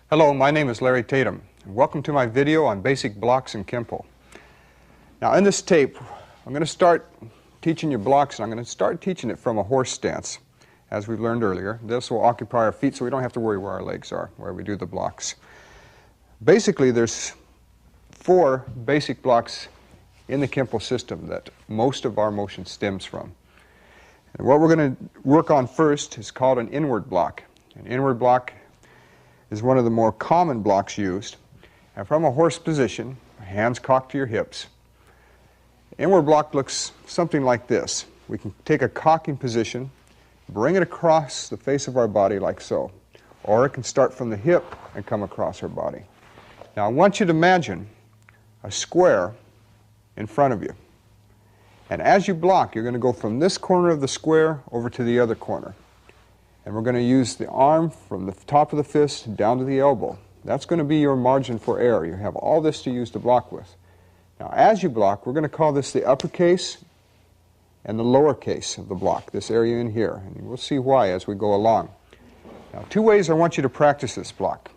Hello, my name is Larry Tatum, and welcome to my video on basic blocks in Kenpo. Now in this tape, I'm going to start teaching you blocks, and I'm going to start teaching it from a horse stance, as we learned earlier. This will occupy our feet so we don't have to worry where our legs are, where we do the blocks. Basically, there's 4 basic blocks in the Kenpo system that most of our motion stems from. And what we're going to work on first is called an inward block. An inward block is one of the more common blocks used. And from a horse position, hands cocked to your hips, inward block looks something like this. We can take a cocking position, bring it across the face of our body like so, or it can start from the hip and come across our body. Now I want you to imagine a square in front of you. And as you block, you're going to go from this corner of the square over to the other corner. And we're going to use the arm from the top of the fist down to the elbow. That's going to be your margin for error. You have all this to use to block with. Now as you block, we're going to call this the upper case and the lower case of the block, this area in here. And we'll see why as we go along. Now 2 ways I want you to practice this block.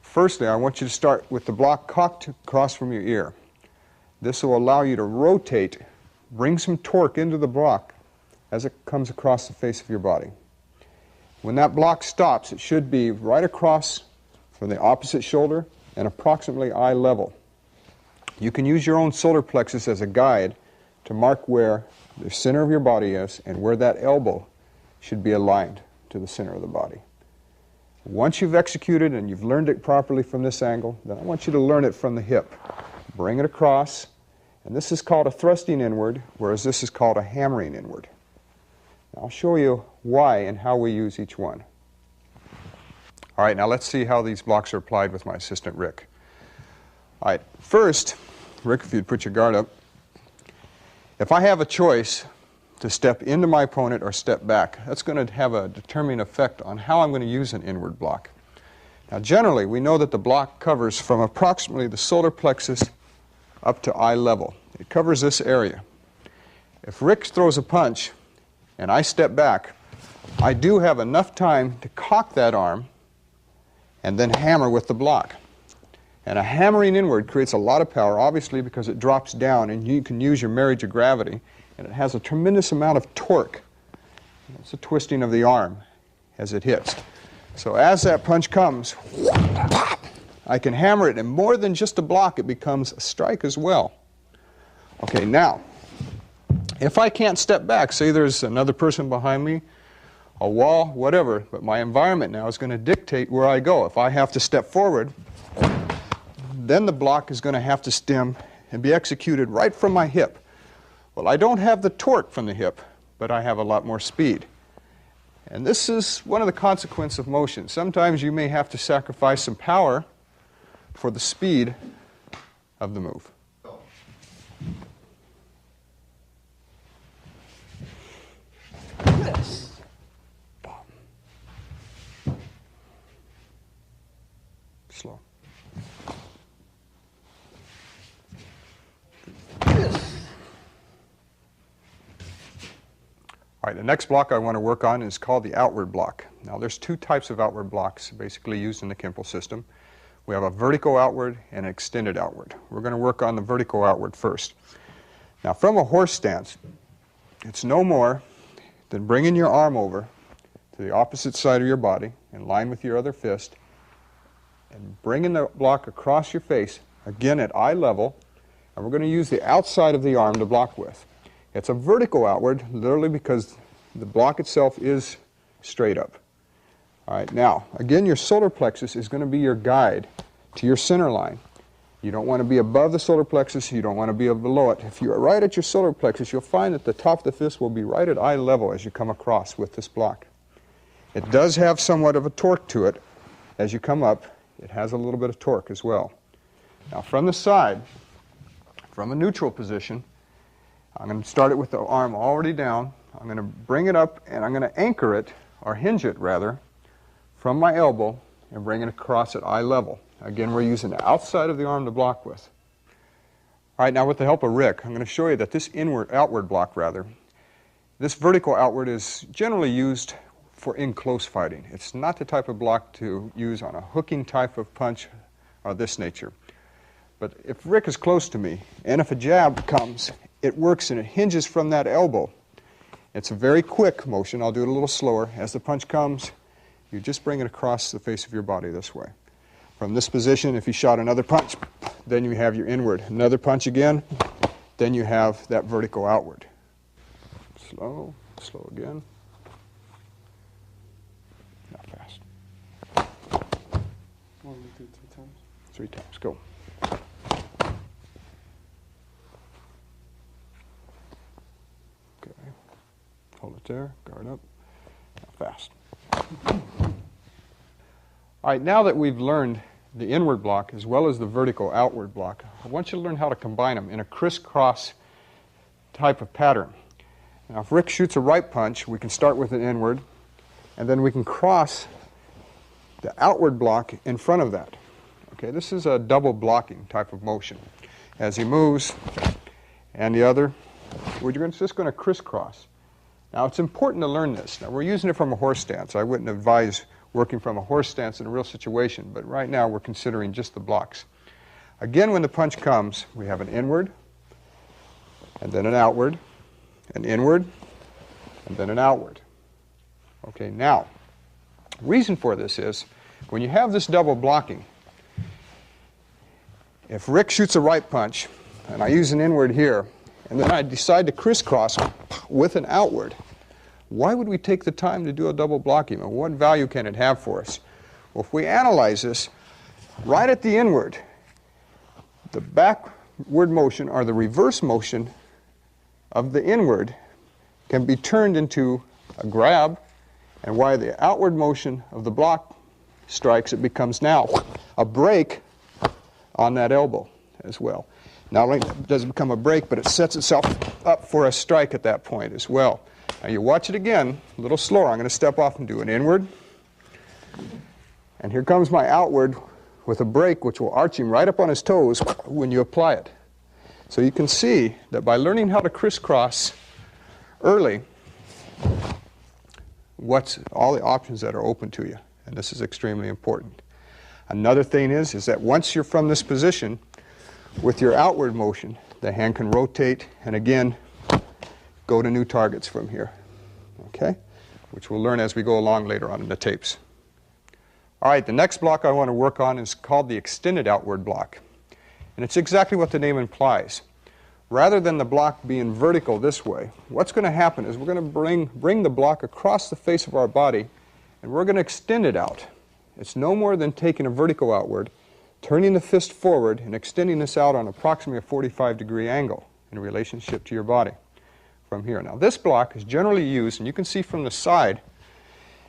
Firstly, I want you to start with the block cocked across from your ear. This will allow you to rotate, bring some torque into the block as it comes across the face of your body. When that block stops, it should be right across from the opposite shoulder and approximately eye level. You can use your own solar plexus as a guide to mark where the center of your body is and where that elbow should be aligned to the center of the body. Once you've executed and you've learned it properly from this angle, then I want you to learn it from the hip. Bring it across, and this is called a thrusting inward, whereas this is called a hammering inward. I'll show you why and how we use each one. All right, now let's see how these blocks are applied with my assistant, Rick. All right, first, Rick, if you'd put your guard up. If I have a choice to step into my opponent or step back, that's going to have a determining effect on how I'm going to use an inward block. Now generally, we know that the block covers from approximately the solar plexus up to eye level. It covers this area. If Rick throws a punch and I step back, I do have enough time to cock that arm and then hammer with the block. And a hammering inward creates a lot of power, obviously, because it drops down and you can use your marriage of gravity, and it has a tremendous amount of torque. It's a twisting of the arm as it hits. So as that punch comes, I can hammer it, and more than just a block, it becomes a strike as well. Okay, now, if I can't step back, say there's another person behind me, a wall, whatever, but my environment now is going to dictate where I go. If I have to step forward, then the block is going to have to stem and be executed right from my hip. Well, I don't have the torque from the hip, but I have a lot more speed. And this is one of the consequences of motion. Sometimes you may have to sacrifice some power for the speed of the move. Criss. Slow. All right, the next block I want to work on is called the outward block. Now there's 2 types of outward blocks basically used in the Kenpo system. We have a vertical outward and an extended outward. We're going to work on the vertical outward first. Now from a horse stance, it's no more than bringing your arm over to the opposite side of your body in line with your other fist and bringing the block across your face, again at eye level, and we're going to use the outside of the arm to block with. It's a vertical outward, literally because the block itself is straight up. All right, now, again, your solar plexus is going to be your guide to your center line. You don't want to be above the solar plexus, you don't want to be below it. If you're right at your solar plexus, you'll find that the top of the fist will be right at eye level as you come across with this block. It does have somewhat of a torque to it. As you come up, it has a little bit of torque as well. Now from the side, from a neutral position, I'm going to start it with the arm already down. I'm going to bring it up and I'm going to anchor it, or hinge it rather, from my elbow and bring it across at eye level. Again, we're using the outside of the arm to block with. All right, now with the help of Rick, I'm going to show you that this outward block, this vertical outward is generally used for in-close fighting. It's not the type of block to use on a hooking type of punch of this nature. But if Rick is close to me, and if a jab comes, it works and it hinges from that elbow. It's a very quick motion. I'll do it a little slower. As the punch comes, you just bring it across the face of your body this way. From this position, if you shot another punch, then you have your inward. Another punch again, then you have that vertical outward. Slow, slow again. Not fast. 1, 2, 3 times. 3 times, go. Okay, hold it there, guard up, now fast. All right, now that we've learned the inward block as well as the vertical outward block, I want you to learn how to combine them in a crisscross type of pattern. Now, if Rick shoots a right punch, we can start with an inward, and then we can cross the outward block in front of that. Okay, this is a double blocking type of motion. As he moves, and the other, we're just going to crisscross. Now, it's important to learn this. Now, we're using it from a horse stance. I wouldn't advise working from a horse stance in a real situation, but right now we're considering just the blocks. Again, when the punch comes, we have an inward, and then an outward, an inward, and then an outward. Okay, now, reason for this is, when you have this double blocking, if Rick shoots a right punch, and I use an inward here, and then I decide to crisscross with an outward, why would we take the time to do a double blocking? Or what value can it have for us? Well, if we analyze this, right at the inward, the backward motion or the reverse motion of the inward can be turned into a grab, and while the outward motion of the block strikes, it becomes now a break on that elbow as well. Not only does it become a break, but it sets itself up for a strike at that point as well. Now you watch it again, a little slower. I'm going to step off and do an inward. And here comes my outward with a break which will arch him right up on his toes when you apply it. So you can see that by learning how to crisscross early, what's all the options that are open to you. And this is extremely important. Another thing is that once you're from this position, with your outward motion, the hand can rotate and again go to new targets from here, okay? Which we'll learn as we go along later on in the tapes. All right, the next block I want to work on is called the extended outward block. And it's exactly what the name implies. Rather than the block being vertical this way, what's going to happen is we're going to bring the block across the face of our body and we're going to extend it out. It's no more than taking a vertical outward, turning the fist forward and extending this out on approximately a 45-degree angle in relationship to your body from here. Now this block is generally used, and you can see from the side,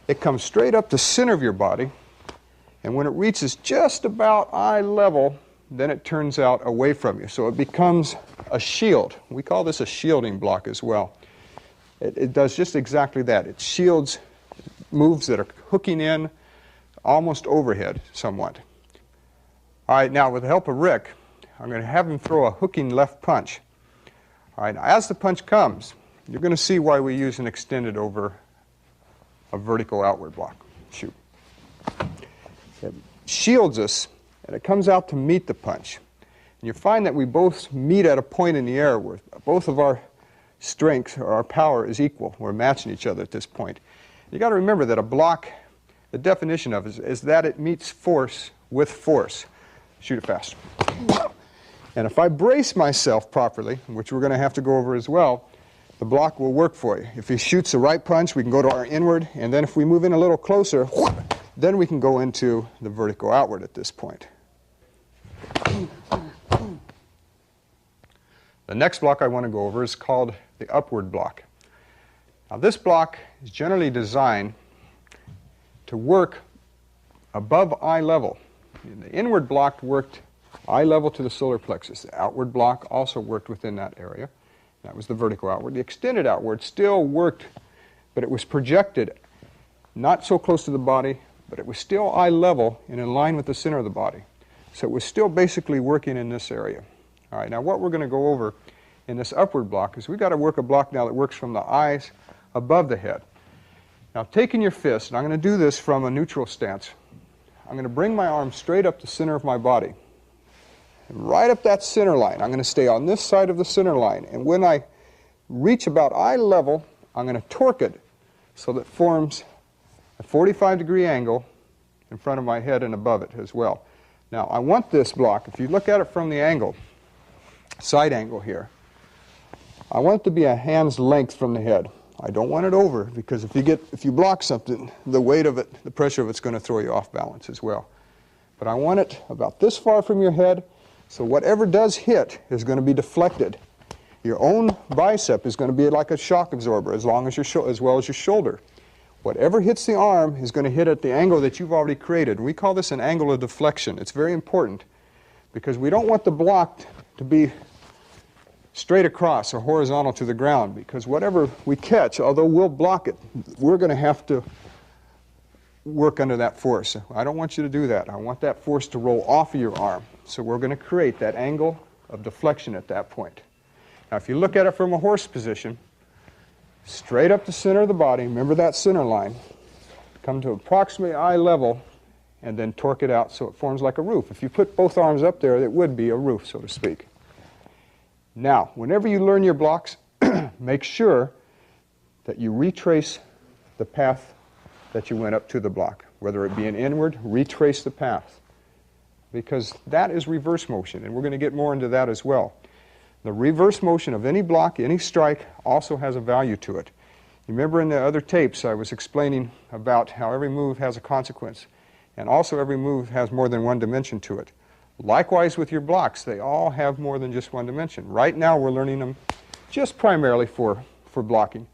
it comes straight up the center of your body, and when it reaches just about eye level, then it turns out away from you. So it becomes a shield. We call this a shielding block as well. It does just exactly that. It shields moves that are hooking in almost overhead somewhat. All right, now with the help of Rick, I'm going to have him throw a hooking left punch. All right, now as the punch comes, you're going to see why we use an extended over a vertical outward block. Shoot. It shields us, and it comes out to meet the punch. And you find that we both meet at a point in the air where both of our strength or our power is equal. We're matching each other at this point. You got to remember that a block, the definition of it is that it meets force with force. Shoot it fast. And if I brace myself properly, which we're going to have to go over as well, the block will work for you. If he shoots the right punch, we can go to our inward, and then if we move in a little closer, then we can go into the vertical outward at this point. The next block I want to go over is called the upward block. Now this block is generally designed to work above eye level. The inward block worked eye level to the solar plexus. The outward block also worked within that area. That was the vertical outward. The extended outward still worked, but it was projected not so close to the body, but it was still eye level and in line with the center of the body. So it was still basically working in this area. All right, now what we're going to go over in this upward block is we've got to work a block now that works from the eyes above the head. Now taking your fist, and I'm going to do this from a neutral stance, I'm going to bring my arm straight up the center of my body. And right up that center line. I'm going to stay on this side of the center line. And when I reach about eye level, I'm going to torque it so that it forms a 45-degree angle in front of my head and above it as well. Now I want this block, if you look at it from the angle, side angle here, I want it to be a hand's length from the head. I don't want it over, because if you block something, the weight of it, the pressure of it's going to throw you off balance as well. But I want it about this far from your head, so whatever does hit is going to be deflected. Your own bicep is going to be like a shock absorber as well as your shoulder. Whatever hits the arm is going to hit at the angle that you've already created. We call this an angle of deflection. It's very important because we don't want the block to be straight across or horizontal to the ground, because whatever we catch, although we'll block it, we're going to have to work under that force. I don't want you to do that. I want that force to roll off of your arm. So we're going to create that angle of deflection at that point. Now if you look at it from a horse position, straight up the center of the body, remember that center line, come to approximately eye level, and then torque it out so it forms like a roof. If you put both arms up there, it would be a roof, so to speak. Now, whenever you learn your blocks, make sure that you retrace the path that you went up to the block. Whether it be an inward, retrace the path, because that is reverse motion, and we're going to get more into that as well. The reverse motion of any block, any strike, also has a value to it. You remember in the other tapes I was explaining about how every move has a consequence, and also every move has more than one dimension to it. Likewise with your blocks, they all have more than just one dimension. Right now we're learning them just primarily for blocking.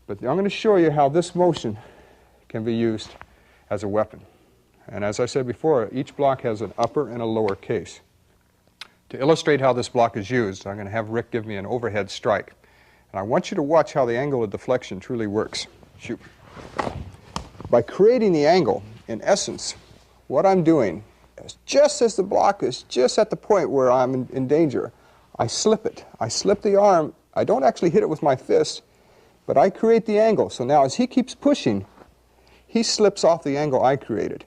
But I'm going to show you how this motion can be used as a weapon. And as I said before, each block has an upper and a lower case. To illustrate how this block is used, I'm going to have Rick give me an overhead strike. And I want you to watch how the angle of deflection truly works. Shoot. By creating the angle, in essence, what I'm doing is just as the block is just at the point where I'm in danger, I slip it. I slip the arm. I don't actually hit it with my fist, but I create the angle. So now as he keeps pushing, he slips off the angle I created.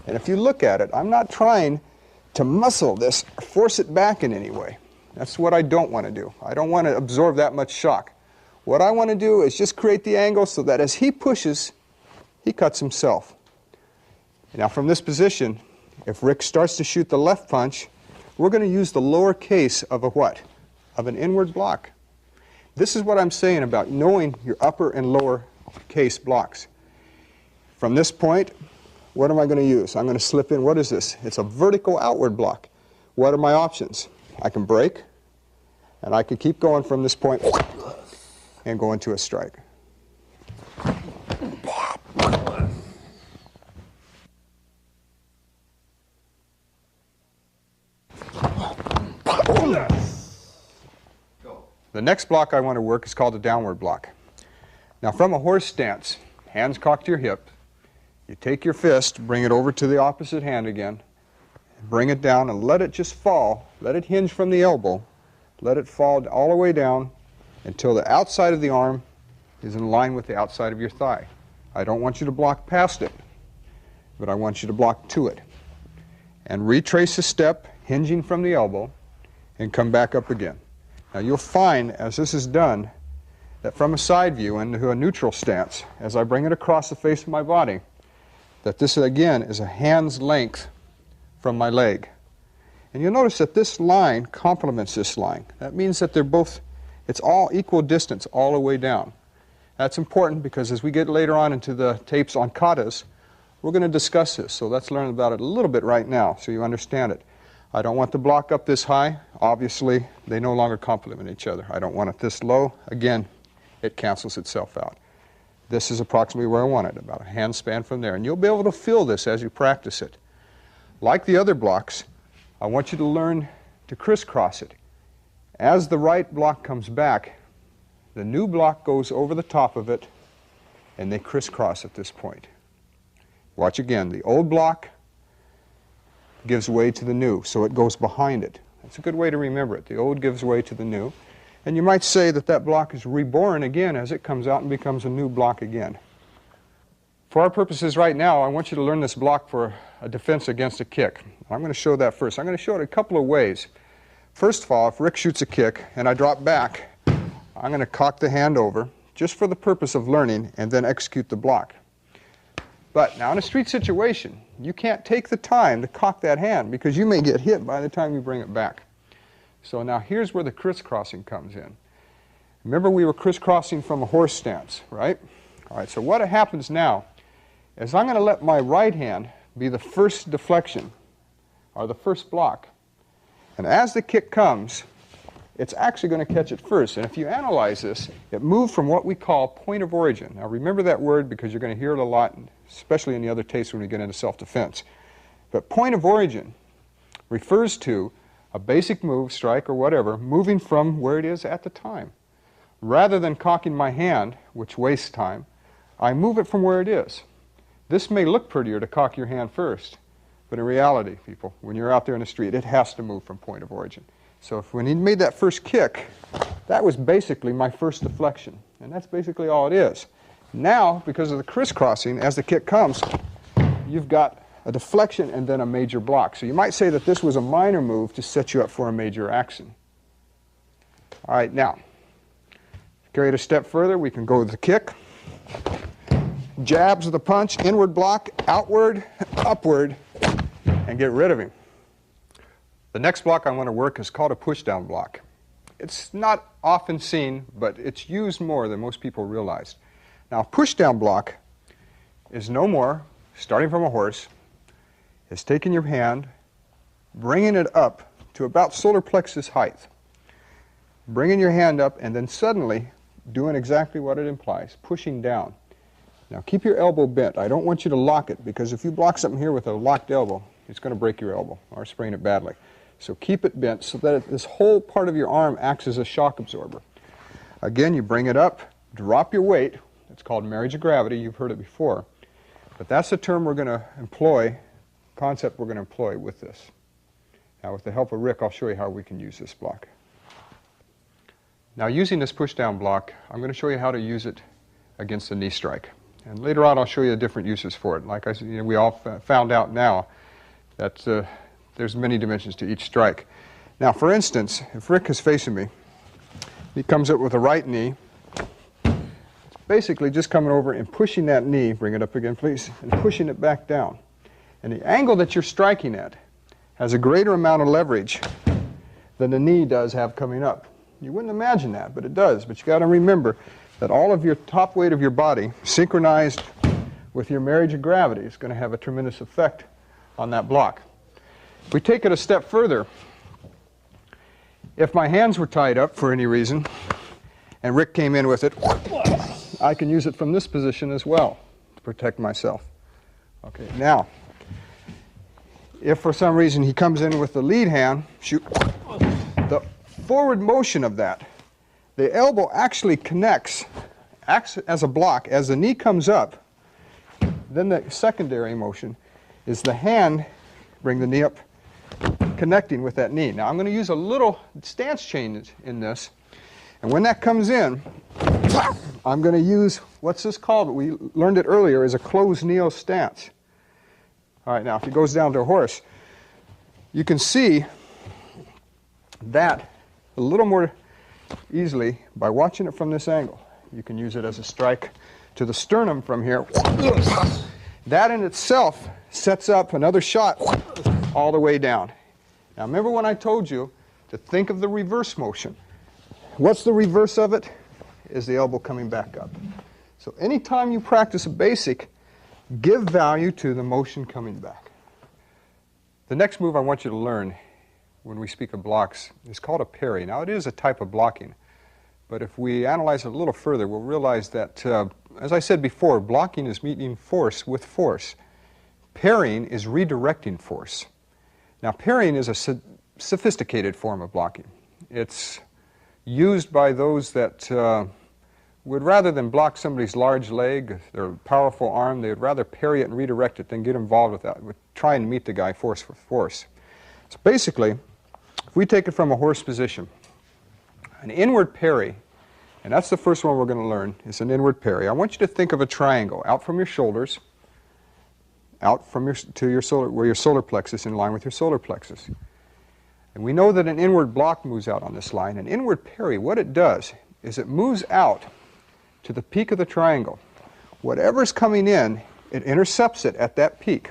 And if you look at it, I'm not trying to muscle this or force it back in any way. That's what I don't want to do. I don't want to absorb that much shock. What I want to do is just create the angle so that as he pushes, he cuts himself. Now from this position, if Rick starts to shoot the left punch, we're going to use the lower case of a what? Of an inward block. This is what I'm saying about knowing your upper and lower case blocks. From this point, what am I going to use? I'm going to slip in, what is this? It's a vertical outward block. What are my options? I can break, and I can keep going from this point and go into a strike. The next block I want to work is called a downward block. Now from a horse stance, hands cocked to your hip, you take your fist, bring it over to the opposite hand again, bring it down and let it just fall, let it hinge from the elbow, let it fall all the way down until the outside of the arm is in line with the outside of your thigh. I don't want you to block past it, but I want you to block to it. And retrace the step, hinging from the elbow, and come back up again. Now you'll find, as this is done, that from a side view into a neutral stance, as I bring it across the face of my body, that this again is a hand's length from my leg. And you'll notice that this line complements this line. That means that they're both, it's all equal distance all the way down. That's important because as we get later on into the tapes on katas, we're going to discuss this. So let's learn about it a little bit right now so you understand it. I don't want the block up this high. Obviously, they no longer complement each other. I don't want it this low. Again, it cancels itself out. This is approximately where I want it, about a hand span from there. And you'll be able to feel this as you practice it. Like the other blocks, I want you to learn to crisscross it. As the right block comes back, the new block goes over the top of it, and they crisscross at this point. Watch again. The old block gives way to the new, so it goes behind it. That's a good way to remember it. The old gives way to the new. And you might say that that block is reborn again as it comes out and becomes a new block again. For our purposes right now, I want you to learn this block for a defense against a kick. I'm going to show that first. I'm going to show it a couple of ways. First of all, if Rick shoots a kick and I drop back, I'm going to cock the hand over just for the purpose of learning and then execute the block. But now in a street situation, you can't take the time to cock that hand because you may get hit by the time you bring it back. So now here's where the crisscrossing comes in. Remember we were crisscrossing from a horse stance, right? All right, so what happens now is I'm going to let my right hand be the first deflection, or the first block. And as the kick comes, it's actually going to catch it first. And if you analyze this, it moved from what we call point of origin. Now remember that word because you're going to hear it a lot, especially in the other tapes when we get into self-defense. But point of origin refers to a basic move, strike or whatever, moving from where it is at the time. Rather than cocking my hand, which wastes time, I move it from where it is. This may look prettier to cock your hand first, but in reality, people, when you're out there in the street, it has to move from point of origin. So when he made that first kick, that was basically my first deflection, and that's basically all it is. Now, because of the crisscrossing, as the kick comes, you've got a deflection and then a major block. So you might say that this was a minor move to set you up for a major action. All right, now, carry it a step further, we can go with the kick. Jabs of the punch, inward block, outward, upward, and get rid of him. The next block I want to work is called a push-down block. It's not often seen, but it's used more than most people realize. Now, a push-down block is no more, starting from a horse, is taking your hand, bringing it up to about solar plexus height, bringing your hand up, and then suddenly doing exactly what it implies, pushing down. Now keep your elbow bent. I don't want you to lock it because if you block something here with a locked elbow, it's going to break your elbow or sprain it badly. So keep it bent so that this whole part of your arm acts as a shock absorber. Again, you bring it up, drop your weight. It's called marriage of gravity. You've heard it before. But that's the term we're going to employ, concept we're going to employ with this. Now with the help of Rick, I'll show you how we can use this block. Now using this push-down block, I'm going to show you how to use it against the knee strike. And later on, I'll show you the different uses for it. Like I said, we all found out now that there's many dimensions to each strike. Now, for instance, if Rick is facing me, he comes up with a right knee. It's basically just coming over and pushing that knee, bring it up again, please, and pushing it back down. And the angle that you're striking at has a greater amount of leverage than the knee does have coming up. You wouldn't imagine that, but it does. But you got to remember that all of your top weight of your body, synchronized with your marriage of gravity, is going to have a tremendous effect on that block. If we take it a step further, if my hands were tied up for any reason, and Rick came in with it, I can use it from this position as well to protect myself. Okay, now, if for some reason he comes in with the lead hand, shoot, the forward motion of that, the elbow actually acts as a block. As the knee comes up, then the secondary motion is the hand, bring the knee up, connecting with that knee. Now I'm going to use a little stance change in this, and when that comes in, I'm going to use, what's this called? We learned it earlier, is a closed neo stance. All right, now if he goes down to a horse, you can see that a little more easily by watching it from this angle. You can use it as a strike to the sternum from here. That in itself sets up another shot all the way down. Now remember when I told you to think of the reverse motion. What's the reverse of it? Is the elbow coming back up. So anytime you practice a basic, give value to the motion coming back. The next move I want you to learn when we speak of blocks is called a parry. Now it is a type of blocking, but if we analyze it a little further, we'll realize that, as I said before, blocking is meeting force with force. Parrying is redirecting force. Now parrying is a sophisticated form of blocking. It's used by those that would, rather than block somebody's large leg, their powerful arm, they would rather parry it and redirect it than get involved with that, with trying to meet the guy force for force. So basically, if we take it from a horse position, an inward parry, and that's the first one we're going to learn, is an inward parry. I want you to think of a triangle out from your shoulders, out from where your solar plexus, in line with your solar plexus. And we know that an inward block moves out on this line. An inward parry, what it does is it moves out to the peak of the triangle. Whatever's coming in, it intercepts it at that peak,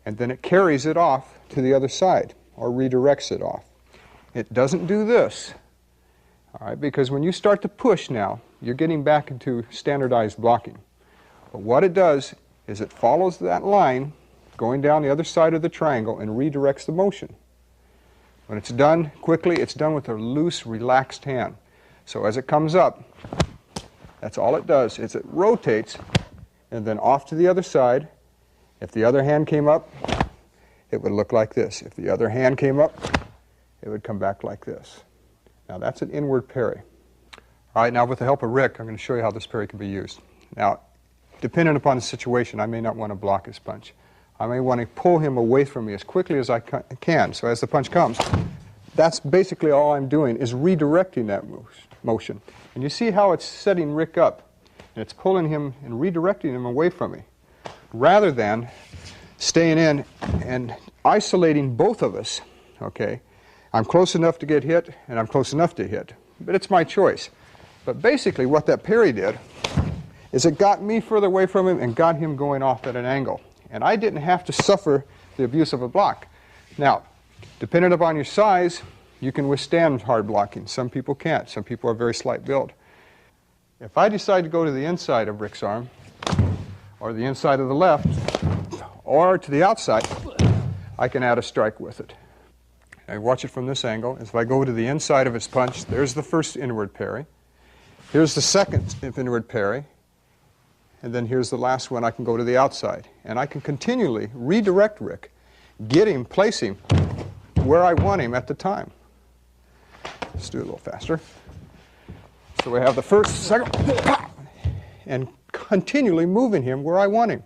and then it carries it off to the other side, or redirects it off. It doesn't do this, all right, because when you start to push now, you're getting back into standardized blocking. But what it does is it follows that line going down the other side of the triangle and redirects the motion. When it's done quickly, it's done with a loose, relaxed hand. So as it comes up, that's all it does is it rotates and then off to the other side. If the other hand came up, it would look like this. If the other hand came up, it would come back like this. Now that's an inward parry. All right, now with the help of Rick, I'm going to show you how this parry can be used. Now, depending upon the situation, I may not want to block his punch. I may want to pull him away from me as quickly as I can. So as the punch comes, that's basically all I'm doing is redirecting that motion. And you see how it's setting Rick up, and it's pulling him and redirecting him away from me, rather than staying in and isolating both of us. Okay, I'm close enough to get hit, and I'm close enough to hit, but it's my choice. But basically what that parry did is it got me further away from him and got him going off at an angle. And I didn't have to suffer the abuse of a block. Now, depending upon your size, you can withstand hard blocking. Some people can't. Some people are very slight build. If I decide to go to the inside of Rick's arm, or the inside of the left, or to the outside, I can add a strike with it. I watch it from this angle. If I go to the inside of his punch, there's the first inward parry. Here's the second inward parry. And then here's the last one. I can go to the outside. And I can continually redirect Rick, get him, place him where I want him at the time. Let's do it a little faster. So we have the first, second, and continually moving him where I want him.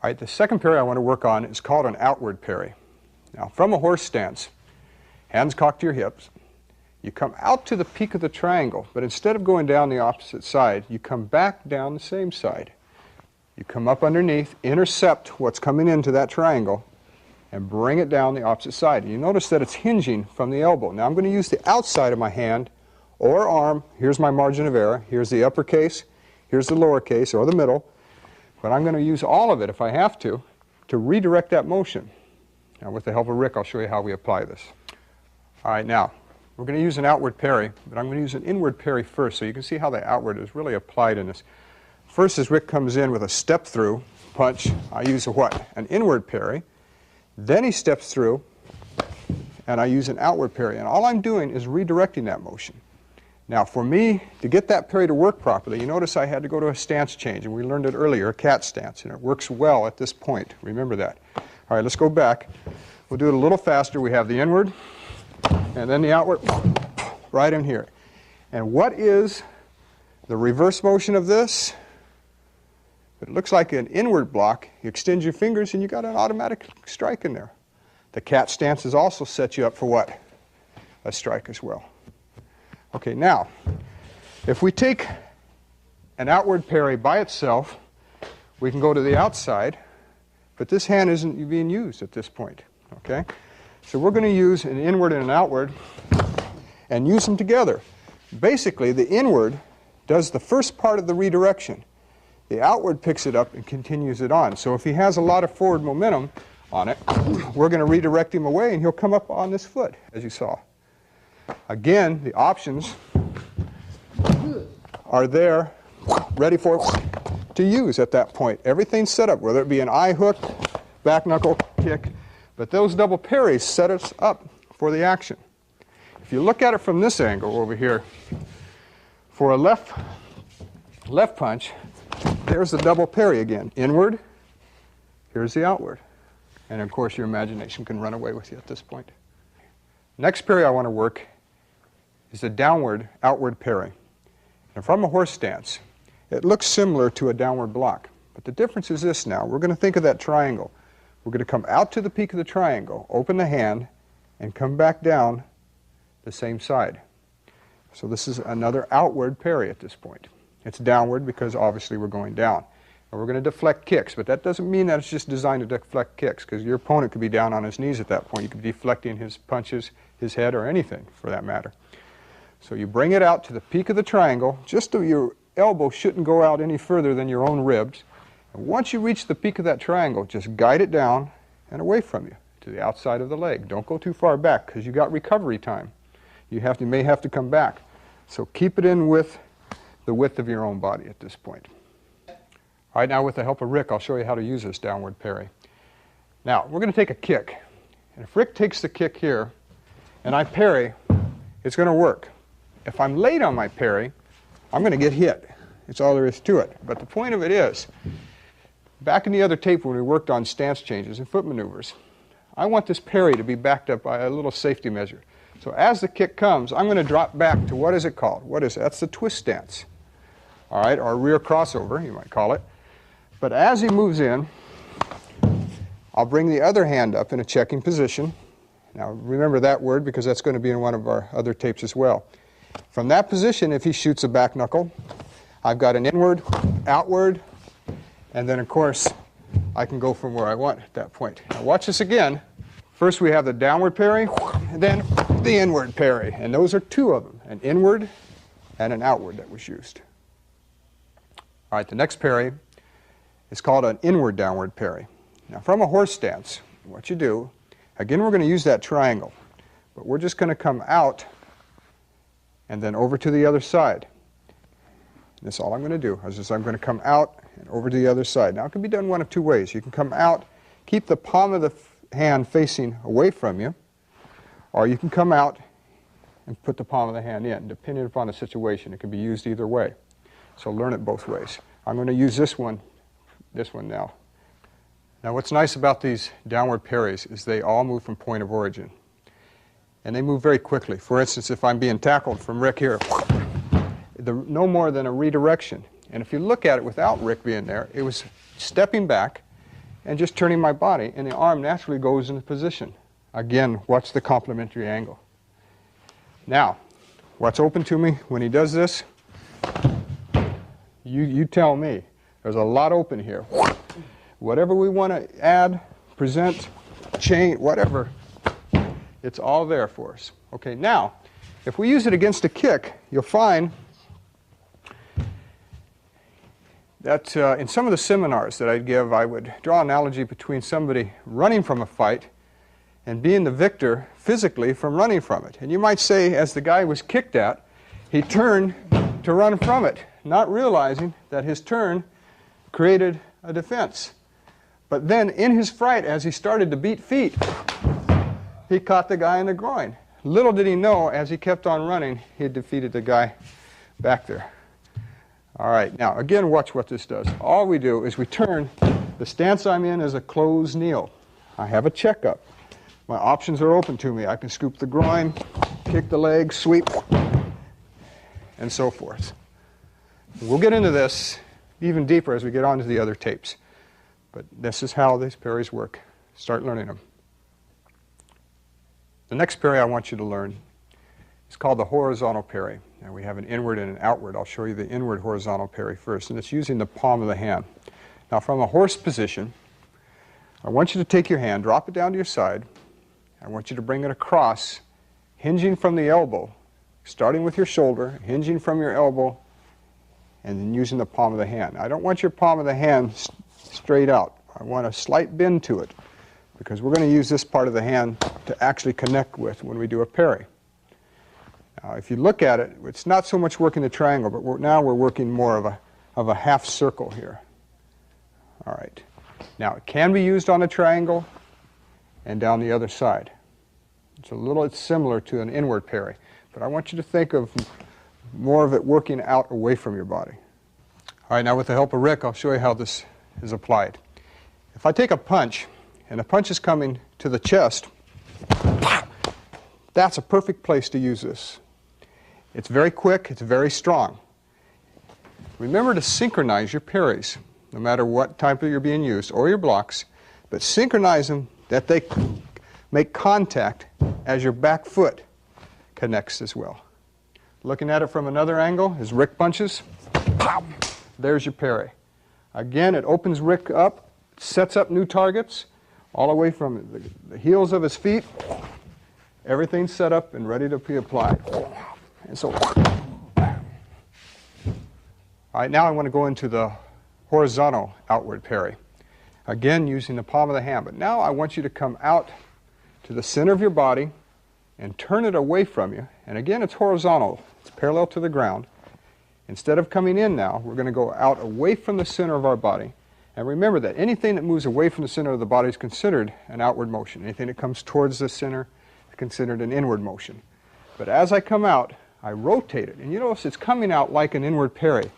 All right, the second parry I want to work on is called an outward parry. Now, from a horse stance, hands cocked to your hips, you come out to the peak of the triangle, but instead of going down the opposite side, you come back down the same side. You come up underneath, intercept what's coming into that triangle, and bring it down the opposite side. And you notice that it's hinging from the elbow. Now I'm going to use the outside of my hand or arm. Here's my margin of error. Here's the uppercase. Here's the lowercase, or the middle. But I'm going to use all of it, if I have to redirect that motion. Now with the help of Rick, I'll show you how we apply this. All right, now, we're going to use an outward parry, but I'm going to use an inward parry first, so you can see how the outward is really applied in this. First, as Rick comes in with a step-through punch, I use a what? An inward parry. Then he steps through, and I use an outward parry. And all I'm doing is redirecting that motion. Now, for me to get that parry to work properly, you notice I had to go to a stance change, and we learned it earlier, a cat stance, and it works well at this point. Remember that. All right, let's go back. We'll do it a little faster. We have the inward, and then the outward, right in here. And what is the reverse motion of this? It looks like an inward block. You extend your fingers and you got an automatic strike in there. The cat stances also set you up for what? A strike as well. Okay, now, if we take an outward parry by itself, we can go to the outside, but this hand isn't being used at this point, okay? So we're going to use an inward and an outward and use them together. Basically, the inward does the first part of the redirection. The outward picks it up and continues it on. So if he has a lot of forward momentum on it, we're going to redirect him away and he'll come up on this foot, as you saw. Again, the options are there, ready for to use at that point. Everything's set up, whether it be an eye hook, back knuckle kick, but those double parries set us up for the action. If you look at it from this angle over here, for a left punch, there's the double parry again. Inward, here's the outward. And of course your imagination can run away with you at this point. Next parry I want to work is a downward outward parry. And from a horse stance, it looks similar to a downward block. But the difference is this now. We're going to think of that triangle. We're going to come out to the peak of the triangle, open the hand, and come back down the same side. So this is another outward parry at this point. It's downward because obviously we're going down. And we're going to deflect kicks, but that doesn't mean that it's just designed to deflect kicks, because your opponent could be down on his knees at that point. You could be deflecting his punches, his head, or anything for that matter. So you bring it out to the peak of the triangle, just so your elbow shouldn't go out any further than your own ribs. And once you reach the peak of that triangle, just guide it down and away from you to the outside of the leg. Don't go too far back, because you got recovery time. You may have to come back. So keep it in with the width of your own body at this point. All right, now with the help of Rick, I'll show you how to use this downward parry. Now, we're going to take a kick. And if Rick takes the kick here, and I parry, it's going to work. If I'm late on my parry, I'm going to get hit. It's all there is to it. But the point of it is, back in the other tape when we worked on stance changes and foot maneuvers, I want this parry to be backed up by a little safety measure. So as the kick comes, I'm going to drop back to, what is it called? What is it? That's the twist stance. All right, or rear crossover, you might call it. But as he moves in, I'll bring the other hand up in a checking position. Now remember that word, because that's going to be in one of our other tapes as well. From that position, if he shoots a back knuckle, I've got an inward, outward, and then of course I can go from where I want at that point. Now watch this again. First we have the downward parry, and then the inward parry. And those are two of them, an inward and an outward that was used. All right, the next parry is called an inward downward parry. Now from a horse stance, what you do, again we're going to use that triangle, but we're just going to come out and then over to the other side. And that's all I'm going to do, is I'm going to come out and over to the other side. Now it can be done one of two ways. You can come out, keep the palm of the hand facing away from you, or you can come out and put the palm of the hand in. Depending upon the situation, it can be used either way. So learn it both ways. I'm going to use this one now. Now what's nice about these downward parries is they all move from point of origin. And they move very quickly. For instance, if I'm being tackled from Rick here, no more than a redirection. And if you look at it without Rick being there, it was stepping back and just turning my body, and the arm naturally goes into position. Again, watch the complementary angle. Now, what's open to me when he does this? You tell me. There's a lot open here. Whatever we want to add, present, change, whatever, it's all there for us. Okay, now, if we use it against a kick, you'll find that in some of the seminars that I'd give, I would draw an analogy between somebody running from a fight and being the victor physically from running from it. And you might say, as the guy was kicked at, he turned to run from it, not realizing that his turn created a defense. But then in his fright, as he started to beat feet, he caught the guy in the groin. Little did he know, as he kept on running, he had defeated the guy back there. All right, now again, watch what this does. All we do is we turn. The stance I'm in is a closed kneel. I have a checkup. My options are open to me. I can scoop the groin, kick the leg, sweep, and so forth. We'll get into this even deeper as we get on to the other tapes. But this is how these parries work. Start learning them. The next parry I want you to learn is called the horizontal parry. Now we have an inward and an outward. I'll show you the inward horizontal parry first, and it's using the palm of the hand. Now from a horse position, I want you to take your hand, drop it down to your side. I want you to bring it across, hinging from the elbow, starting with your shoulder, hinging from your elbow, and then using the palm of the hand. I don't want your palm of the hand straight out. I want a slight bend to it, because we're going to use this part of the hand to actually connect with when we do a parry. Now, if you look at it, it's not so much working the triangle, but now we're working more of a half circle here. All right. Now, it can be used on a triangle and down the other side. It's similar to an inward parry, but I want you to think of more of it working out away from your body. All right, now with the help of Rick, I'll show you how this is applied. If I take a punch, and the punch is coming to the chest, that's a perfect place to use this. It's very quick, it's very strong. Remember to synchronize your parries, no matter what type you're being used, or your blocks, but synchronize them that they make contact as your back foot connects as well. Looking at it from another angle, as Rick punches, pow, there's your parry. Again, it opens Rick up, sets up new targets, all the way from the heels of his feet. Everything's set up and ready to be applied. And so, all right, now I want to go into the horizontal outward parry. Again, using the palm of the hand. But now I want you to come out to the center of your body and turn it away from you. And again, it's horizontal. It's parallel to the ground. Instead of coming in now, we're going to go out away from the center of our body. And remember that anything that moves away from the center of the body is considered an outward motion. Anything that comes towards the center is considered an inward motion. But as I come out, I rotate it. And you notice it's coming out like an inward parry.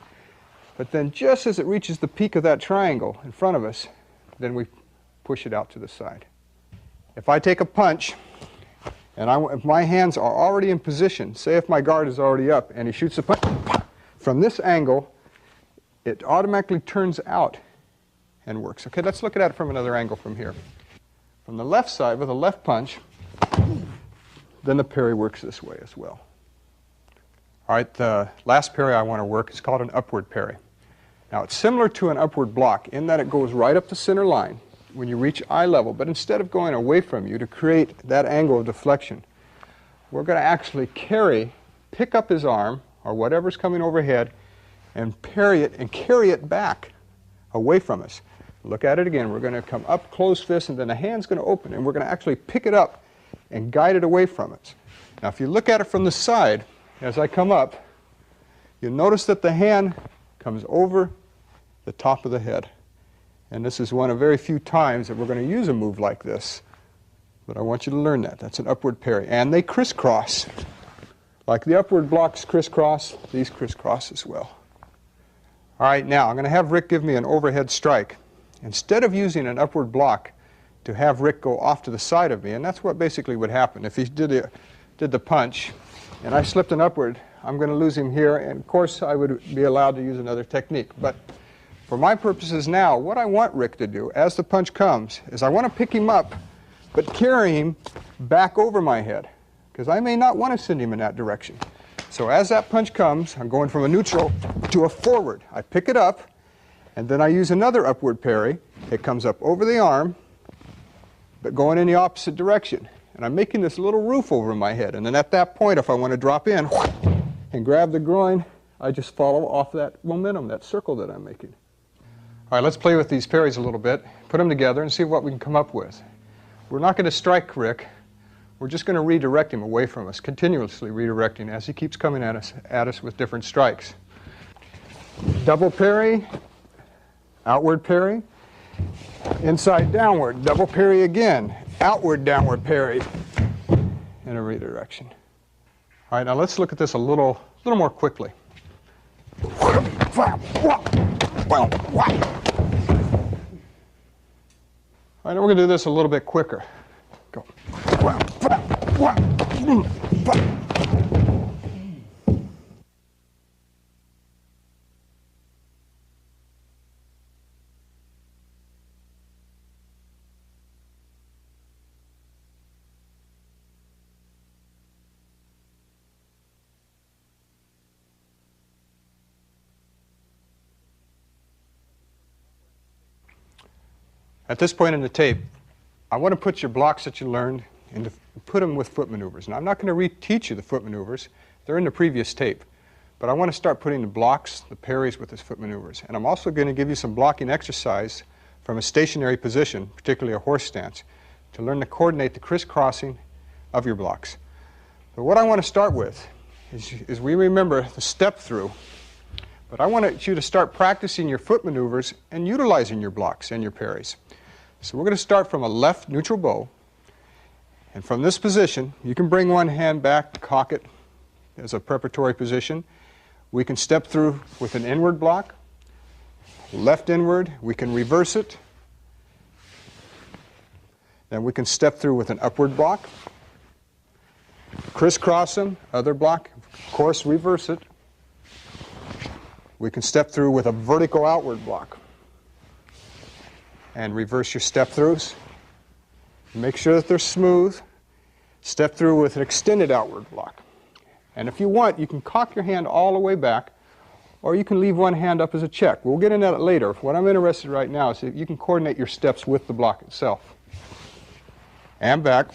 But then just as it reaches the peak of that triangle in front of us, then we push it out to the side. If I take a punch, and if my hands are already in position, say if my guard is already up and he shoots a punch, from this angle, it automatically turns out and works. Okay, let's look at it from another angle from here. From the left side with a left punch, then the parry works this way as well. All right, the last parry I want to work is called an upward parry. Now, it's similar to an upward block in that it goes right up the center line when you reach eye level, but instead of going away from you to create that angle of deflection, we're going to actually pick up his arm or whatever's coming overhead and parry it and carry it back away from us. Look at it again. We're going to come up closed fist, and then the hand's going to open, and we're going to actually pick it up and guide it away from us. Now, if you look at it from the side, as I come up, you'll notice that the hand comes over the top of the head. And this is one of very few times that we're going to use a move like this. But I want you to learn that. That's an upward parry. And they crisscross. Like the upward blocks crisscross, these crisscross as well. All right, now I'm going to have Rick give me an overhead strike. Instead of using an upward block to have Rick go off to the side of me, and that's what basically would happen. If he did the punch and I slipped an upward, I'm going to lose him here, and of course I would be allowed to use another technique. But for my purposes now, what I want Rick to do as the punch comes is I want to pick him up but carry him back over my head, because I may not want to send him in that direction. So as that punch comes, I'm going from a neutral to a forward. I pick it up, and then I use another upward parry. It comes up over the arm, but going in the opposite direction. And I'm making this little roof over my head. And then at that point, if I want to drop in and grab the groin, I just follow off that momentum, that circle that I'm making. All right, let's play with these parries a little bit, put them together, and see what we can come up with. We're not going to strike Rick. We're just going to redirect him away from us, continuously redirecting as he keeps coming at us with different strikes. Double parry, outward parry, inside downward, double parry again, outward downward parry, and a redirection. All right, now let's look at this a little more quickly. All right, now we're going to do this a little bit quicker. Go. At this point in the tape, I want to put your blocks that you learned and put them with foot maneuvers. Now, I'm not going to reteach you the foot maneuvers. They're in the previous tape. But I want to start putting the blocks, the parries with his foot maneuvers. And I'm also going to give you some blocking exercise from a stationary position, particularly a horse stance, to learn to coordinate the crisscrossing of your blocks. But what I want to start with is we remember the step through. But I want you to start practicing your foot maneuvers and utilizing your blocks and your parries. So we're going to start from a left neutral bow. And from this position, you can bring one hand back, cock it as a preparatory position. We can step through with an inward block, left inward. We can reverse it. Then we can step through with an upward block, crisscross them, other block, of course reverse it. We can step through with a vertical outward block and reverse your step throughs. Make sure that they're smooth. Step through with an extended outward block. And if you want, you can cock your hand all the way back, or you can leave one hand up as a check. We'll get into that later. What I'm interested in right now is that you can coordinate your steps with the block itself. And back.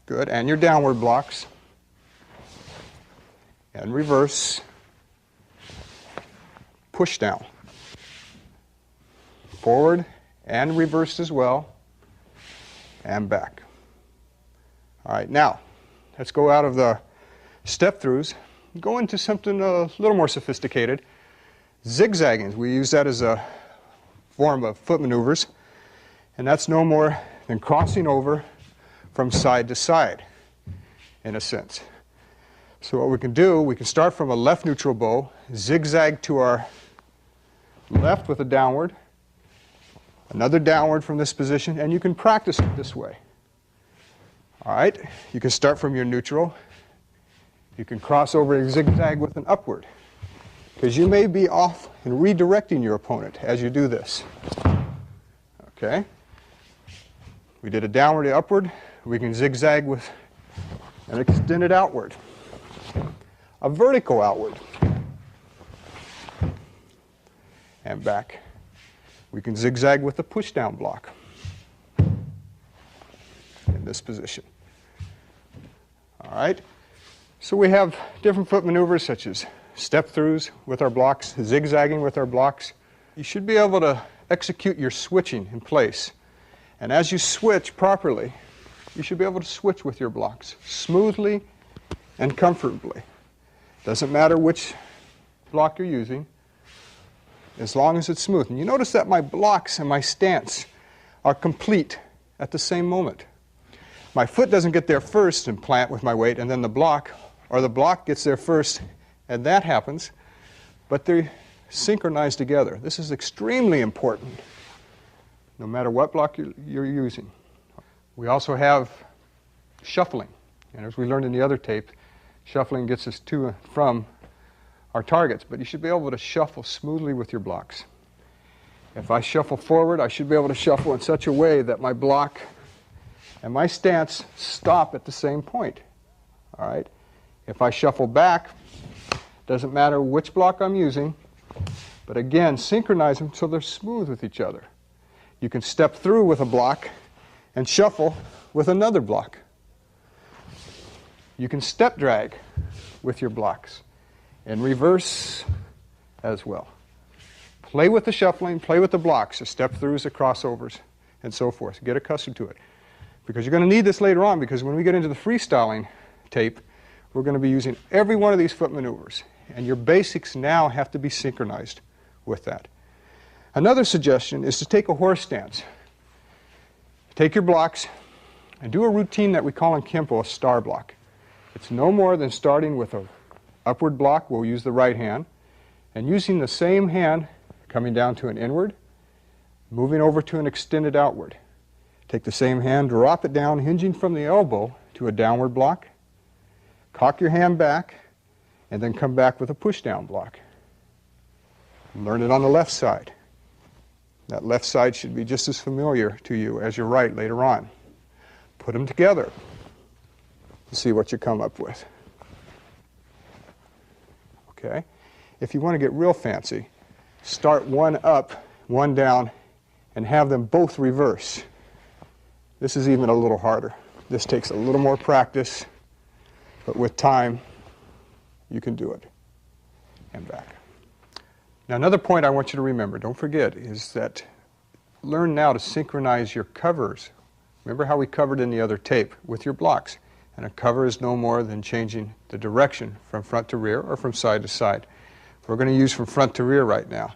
Good. And your downward blocks. And reverse. Push down. Forward and reverse as well. And back. All right, now let's go out of the step throughs and go into something a little more sophisticated. Zigzagging. We use that as a form of foot maneuvers, and that's no more than crossing over from side to side, in a sense. So what we can do, we can start from a left neutral bow, zigzag to our left with a downward, another downward from this position, and you can practice it this way. All right, you can start from your neutral. You can cross over and zigzag with an upward, because you may be off and redirecting your opponent as you do this. Okay, we did a downward to upward. We can zigzag with an extended outward, a vertical outward, and back. We can zigzag with a push down block in this position. All right, so we have different foot maneuvers such as step throughs with our blocks, zigzagging with our blocks. You should be able to execute your switching in place. And as you switch properly, you should be able to switch with your blocks smoothly and comfortably. Doesn't matter which block you're using, as long as it's smooth. And you notice that my blocks and my stance are complete at the same moment. My foot doesn't get there first and plant with my weight, and then the block, or the block gets there first, and that happens, but they're synchronized together. This is extremely important, no matter what block you're using. We also have shuffling, and as we learned in the other tape, shuffling gets us to and from our targets, but you should be able to shuffle smoothly with your blocks. If I shuffle forward, I should be able to shuffle in such a way that my block and my stance stop at the same point. All right? If I shuffle back, doesn't matter which block I'm using, but again, synchronize them so they're smooth with each other. You can step through with a block and shuffle with another block. You can step drag with your blocks and reverse as well. Play with the shuffling, play with the blocks, the step throughs, the crossovers, and so forth. Get accustomed to it. Because you're going to need this later on, because when we get into the freestyling tape, we're going to be using every one of these foot maneuvers. And your basics now have to be synchronized with that. Another suggestion is to take a horse stance. Take your blocks and do a routine that we call in Kenpo a star block. It's no more than starting with an upward block. We'll use the right hand, and using the same hand coming down to an inward, moving over to an extended outward. Take the same hand, drop it down, hinging from the elbow to a downward block. Cock your hand back, and then come back with a push-down block. Learn it on the left side. That left side should be just as familiar to you as your right later on. Put them together to see what you come up with. Okay? If you want to get real fancy, start one up, one down, and have them both reverse. This is even a little harder. This takes a little more practice, but with time, you can do it. And back. Now, another point I want you to remember, don't forget, is that learn now to synchronize your covers. Remember how we covered in the other tape with your blocks. And a cover is no more than changing the direction from front to rear or from side to side. We're going to use from front to rear right now.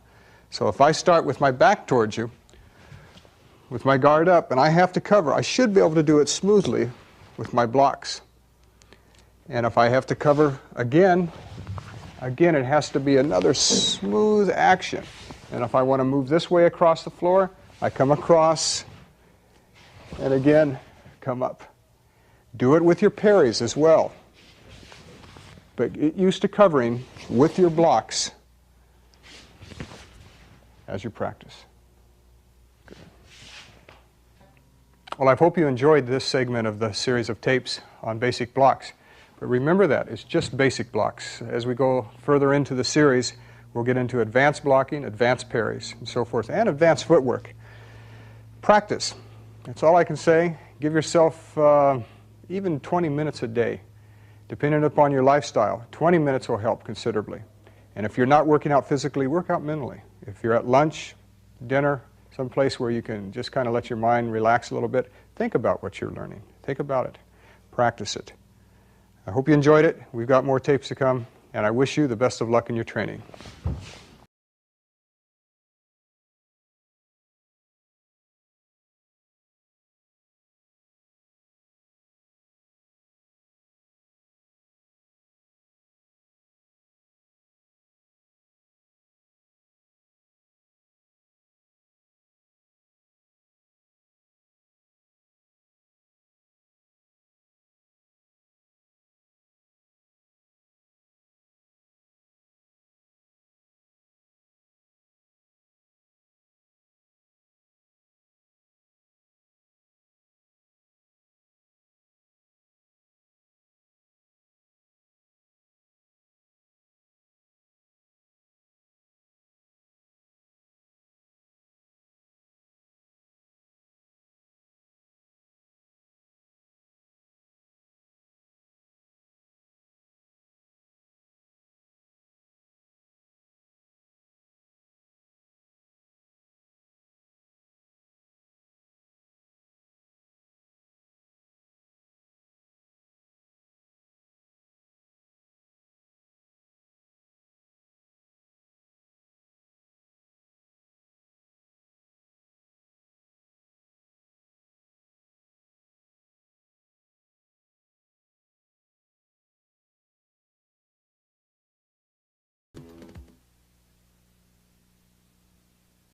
So if I start with my back towards you, with my guard up, and I have to cover, I should be able to do it smoothly with my blocks. And if I have to cover again, it has to be another smooth action. And if I want to move this way across the floor, I come across, and again, come up. Do it with your parries as well. But get used to covering with your blocks as you practice. Good. Well, I hope you enjoyed this segment of the series of tapes on basic blocks. But remember that, it's just basic blocks. As we go further into the series, we'll get into advanced blocking, advanced parries, and so forth, and advanced footwork. Practice. That's all I can say. Give yourself even 20 minutes a day. Depending upon your lifestyle, 20 minutes will help considerably. And if you're not working out physically, work out mentally. If you're at lunch, dinner, someplace where you can just kind of let your mind relax a little bit, think about what you're learning. Think about it. Practice it. I hope you enjoyed it. We've got more tapes to come, and I wish you the best of luck in your training.